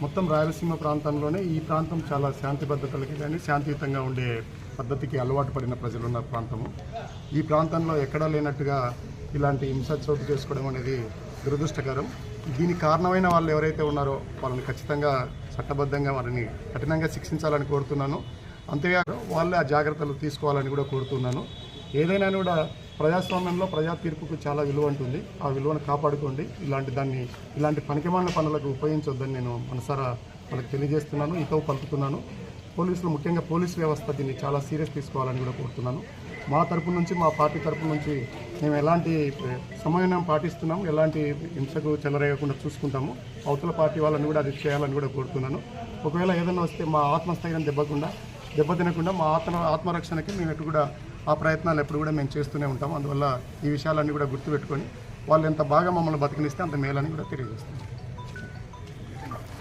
మొత్తం రాయలసీమ ప్రాంతంలోనే ఈ ప్రాంతం చాలా శాంతి భద్రతలకి కానీ శాంతియుతంగా ఉండే పద్ధతికి అలవాటు పడిన ప్రజలున్న ప్రాంతము. ఈ ప్రాంతంలో ఎక్కడా లేనట్టుగా ఇలాంటి హింస చోటు చేసుకోవడం అనేది దురదృష్టకరం. దీనికి కారణమైన వాళ్ళు ఎవరైతే ఉన్నారో వాళ్ళని ఖచ్చితంగా చట్టబద్ధంగా వారిని కఠినంగా శిక్షించాలని కోరుతున్నాను. అంతేకాదు వాళ్ళే ఆ జాగ్రత్తలు తీసుకోవాలని కూడా కోరుతున్నాను. ఏదైనా కూడా ప్రజాస్వామ్యంలో ప్రజా తీర్పుకు చాలా విలువ ఉంటుంది. ఆ విలువను కాపాడుకోండి. ఇలాంటి పనికిమాలిన పనులకు ఉపయోగించొద్దని నేను మనసారా వాళ్ళకి తెలియజేస్తున్నాను, హితవు పలుకుతున్నాను. పోలీసులు, ముఖ్యంగా పోలీసు వ్యవస్థ దీన్ని చాలా సీరియస్ తీసుకోవాలని కూడా కోరుతున్నాను. మా తరపు నుంచి, మా పార్టీ తరపు నుంచి మేము ఎలాంటి సమన్వయం పాటిస్తున్నాము, ఎలాంటి హింసకు చెలరేయకుండా చూసుకుంటాము. అవతల పార్టీ వాళ్ళని కూడా అది చేయాలని కూడా కోరుతున్నాను. ఒకవేళ ఏదైనా వస్తే మా ఆత్మస్థైర్యం దెబ్బతినకుండా మా ఆత్మరక్షణకి మేము ఎటు కూడా ఆ ప్రయత్నాలు ఎప్పుడు కూడా మేము చేస్తూనే ఉంటాము. అందువల్ల ఈ విషయాలన్నీ కూడా గుర్తుపెట్టుకొని వాళ్ళు ఎంత బాగా మమ్మల్ని బతికినిస్తే అంత మేలని కూడా తెలియజేస్తాం.